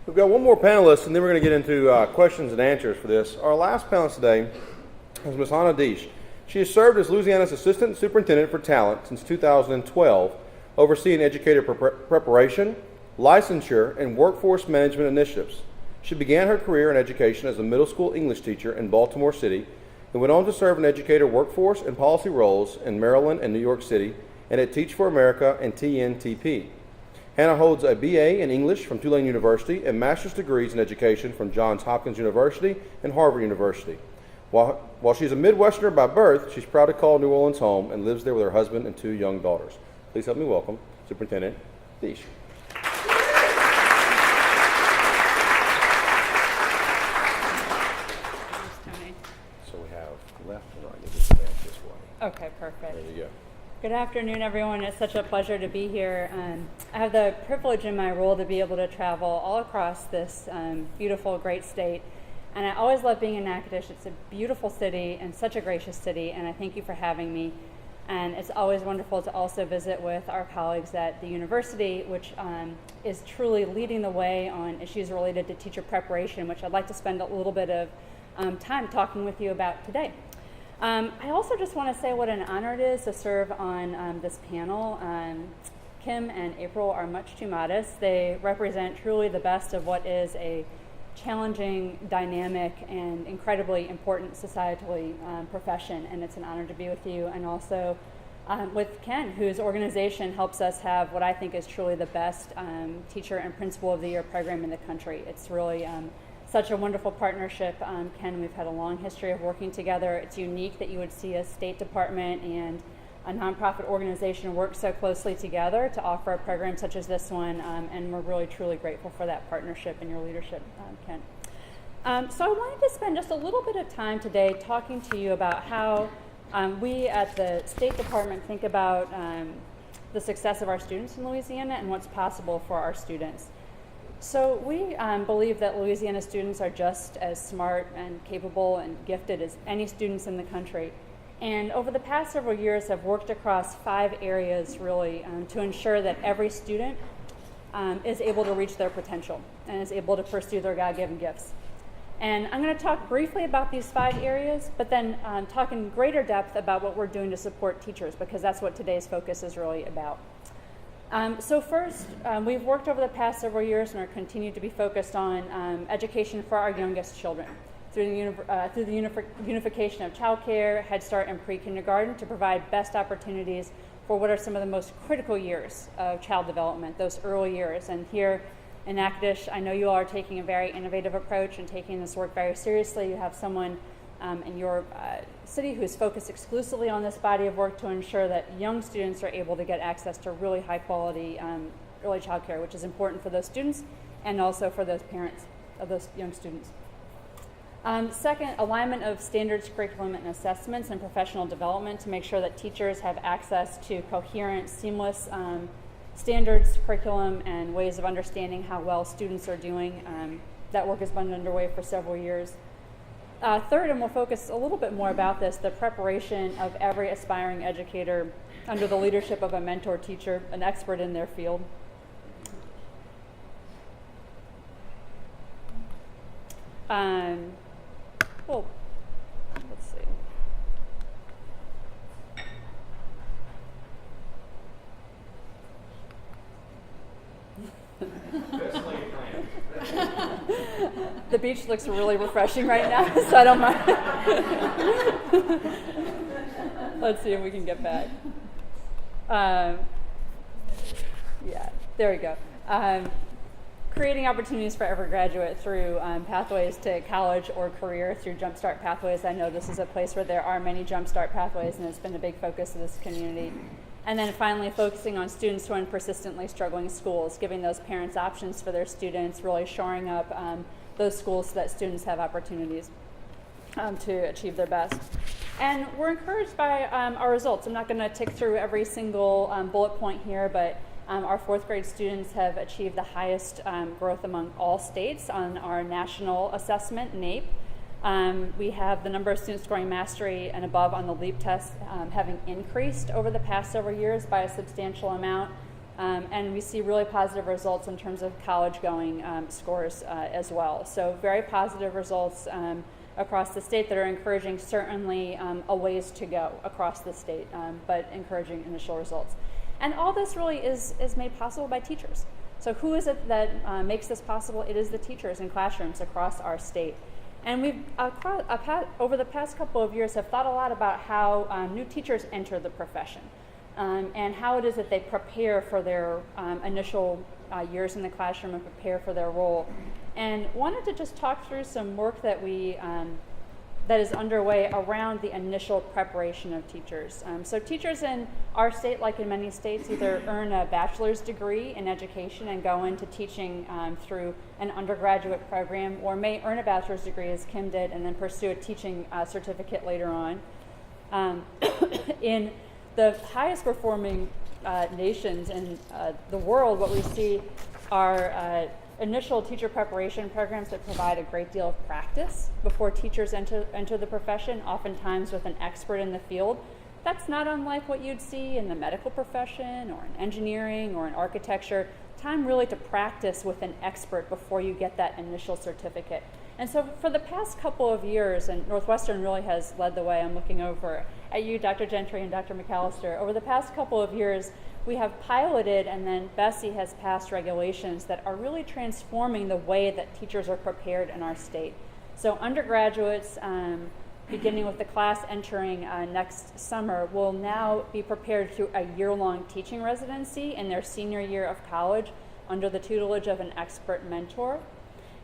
We've got one more panelist, and then we're going to get into questions and answers for this. Our last panelist today is Ms. Dietsch. She has served as Louisiana's Assistant Superintendent for Talent since 2012, overseeing educator preparation, licensure, and workforce management initiatives. She began her career in education as a middle school English teacher in Baltimore City and went on to serve in educator workforce and policy roles in Maryland and New York City and at Teach for America and TNTP. Hannah holds a BA in English from Tulane University and master's degrees in education from Hopkins University and Harvard University. While she's a Midwesterner by birth, she's proud to call New Orleans home and lives there with her husband and 2 young daughters. Please help me welcome Superintendent Dietsch. So we have left and right. This way. Okay, perfect. There you go. Good afternoon, everyone. It's such a pleasure to be here. I have the privilege in my role to be able to travel all across this beautiful, great state. And I always love being in Natchitoches. It's a beautiful city and such a gracious city, and I thank you for having me. And it's always wonderful to also visit with our colleagues at the university, which is truly leading the way on issues related to teacher preparation, which I'd like to spend a little bit of time talking with you about today. I also just want to say what an honor it is to serve on this panel. Kim and April are much too modest. They represent truly the best of what is a challenging, dynamic, and incredibly important societally profession, and it's an honor to be with you, and also with Ken, whose organization helps us have what I think is truly the best Teacher and Principal of the Year program in the country. It's really such a wonderful partnership. Ken, we've had a long history of working together. It's unique that you would see a State Department and a nonprofit organization work so closely together to offer a program such as this one, and we're really truly grateful for that partnership and your leadership, Ken. So I wanted to spend just a little bit of time today talking to you about how we at the State Department think about the success of our students in Louisiana and what's possible for our students. So we believe that Louisiana students are just as smart and capable and gifted as any students in the country. And over the past several years, I've worked across 5 areas really to ensure that every student is able to reach their potential and is able to pursue their God-given gifts. And I'm going to talk briefly about these 5 areas, but then talk in greater depth about what we're doing to support teachers, because that's what today's focus is really about. So first, we've worked over the past several years and are continued to be focused on education for our youngest children through the unification of childcare, Head Start, and pre-kindergarten to provide best opportunities for what are some of the most critical years of child development, those early years. And here in Natchitoches, I know you all are taking a very innovative approach and taking this work very seriously. You have someone in your city who's focused exclusively on this body of work to ensure that young students are able to get access to really high quality early child care, which is important for those students and also for those parents of those young students. Second, alignment of standards, curriculum, and assessments and professional development to make sure that teachers have access to coherent, seamless standards, curriculum, and ways of understanding how well students are doing. That work has been underway for several years. Third, and we'll focus a little bit more about this, the preparation of every aspiring educator under the leadership of a mentor teacher, an expert in their field. Well, let's see. The beach looks really refreshing right now, so I don't mind. Let's see if we can get back. Yeah, there we go. Creating opportunities for every graduate through pathways to college or career through Jumpstart pathways. I know this is a place where there are many Jumpstart pathways, and it's been a big focus of this community. And then finally, focusing on students who are in persistently struggling schools, giving those parents options for their students, really shoring up those schools so that students have opportunities to achieve their best. And we're encouraged by our results. I'm not going to tick through every single bullet point here, but our 4th grade students have achieved the highest growth among all states on our national assessment, NAEP. We have the number of students scoring mastery and above on the LEAP test having increased over the past several years by a substantial amount. And we see really positive results in terms of college-going scores as well. So very positive results across the state that are encouraging certainly a ways to go across the state, but encouraging initial results. And all this really is made possible by teachers. So who is it that makes this possible? It is the teachers in classrooms across our state. And we've, over the past couple of years, have thought a lot about how new teachers enter the profession and how it is that they prepare for their initial years in the classroom and prepare for their role. And wanted to just talk through some work that that is underway around the initial preparation of teachers. So teachers in our state, like in many states, either earn a bachelor's degree in education and go into teaching through an undergraduate program, or may earn a bachelor's degree, as Kim did, and then pursue a teaching certificate later on. In the highest performing nations in the world, what we see are initial teacher preparation programs that provide a great deal of practice before teachers enter the profession, oftentimes with an expert in the field. That's not unlike what you'd see in the medical profession or in engineering or in architecture. Time really to practice with an expert before you get that initial certificate. And so for the past couple of years, and Northwestern really has led the way, I'm looking over at you, Dr. Gentry and Dr. McAllister, over the past couple of years, we have piloted, and then Bessie has passed regulations that are really transforming the way that teachers are prepared in our state. So undergraduates, beginning with the class entering next summer, will now be prepared through a year-long teaching residency in their senior year of college under the tutelage of an expert mentor.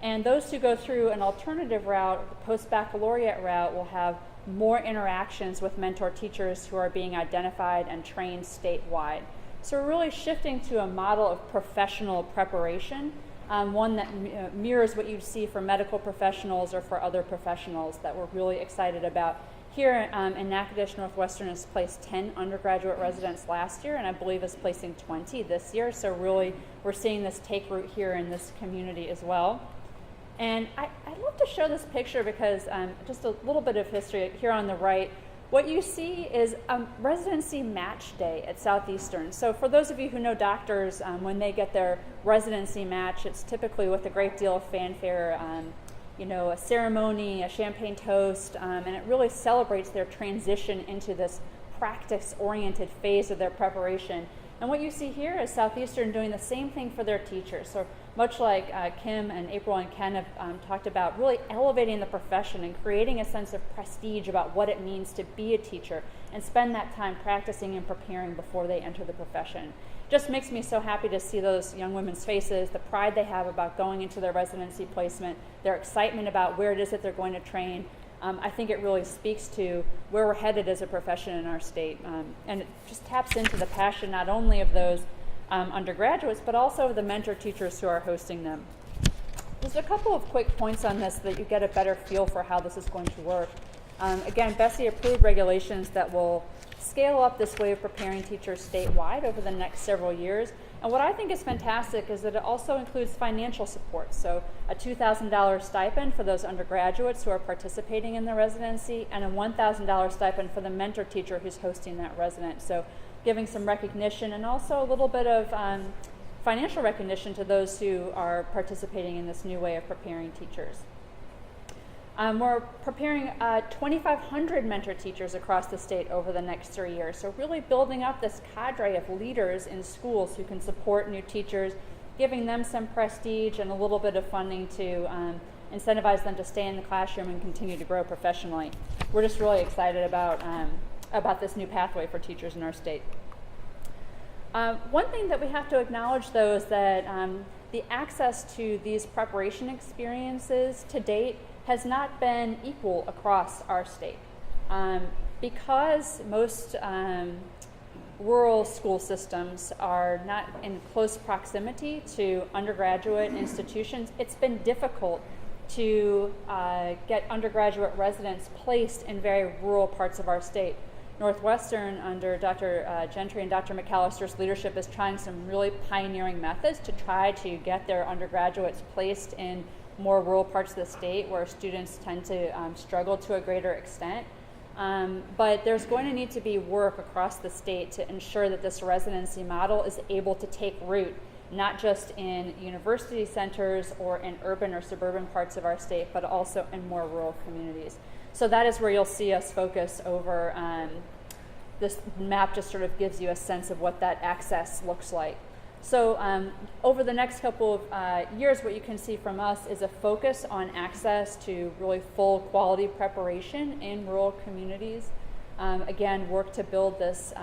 And those who go through an alternative route, the post-baccalaureate route, will have more interactions with mentor teachers who are being identified and trained statewide. So we're really shifting to a model of professional preparation, one that mirrors what you'd see for medical professionals or for other professionals that we're really excited about. Here in Natchitoches, Northwestern has placed 10 undergraduate residents last year, and I believe is placing 20 this year. So really, we're seeing this take root here in this community as well. And I'd love to show this picture because just a little bit of history here on the right. What you see is residency match day at Southeastern. So for those of you who know doctors, when they get their residency match, it's typically with a great deal of fanfare, a ceremony, a champagne toast, and it really celebrates their transition into this practice-oriented phase of their preparation. And what you see here is Southeastern doing the same thing for their teachers. So much like Kim and April and Ken have talked about, really elevating the profession and creating a sense of prestige about what it means to be a teacher and spend that time practicing and preparing before they enter the profession. Just makes me so happy to see those young women's faces, the pride they have about going into their residency placement, their excitement about where it is that they're going to train. I think it really speaks to where we're headed as a profession in our state. And it just taps into the passion not only of those undergraduates, but also of the mentor teachers who are hosting them. Just a couple of quick points on this so that you get a better feel for how this is going to work. Again, Bessie approved regulations that will scale up this way of preparing teachers statewide over the next several years. And what I think is fantastic is that it also includes financial support. So a $2,000 stipend for those undergraduates who are participating in the residency, and a $1,000 stipend for the mentor teacher who's hosting that resident. So giving some recognition and also a little bit of financial recognition to those who are participating in this new way of preparing teachers. We're preparing 2,500 mentor teachers across the state over the next 3 years. So really building up this cadre of leaders in schools who can support new teachers, giving them some prestige and a little bit of funding to incentivize them to stay in the classroom and continue to grow professionally. We're just really excited about this new pathway for teachers in our state. One thing that we have to acknowledge, though, is that the access to these preparation experiences to date has not been equal across our state. Because most rural school systems are not in close proximity to undergraduate institutions, it's been difficult to get undergraduate residents placed in very rural parts of our state. Northwestern, under Dr. Gentry and Dr. McAllister's leadership, is trying some really pioneering methods to try to get their undergraduates placed in more rural parts of the state where students tend to struggle to a greater extent. But there's going to need to be work across the state to ensure that this residency model is able to take root, not just in university centers or in urban or suburban parts of our state, but also in more rural communities. So that is where you'll see us focus over. This map just sort of gives you a sense of what that access looks like. So over the next couple of years, what you can see from us is a focus on access to really full quality preparation in rural communities. Again, work to build this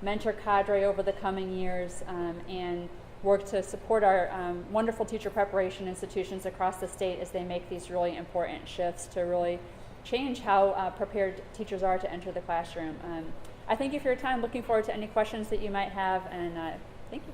mentor cadre over the coming years, and work to support our wonderful teacher preparation institutions across the state as they make these really important shifts to really change how prepared teachers are to enter the classroom. I thank you for your time. Looking forward to any questions that you might have, and thank you.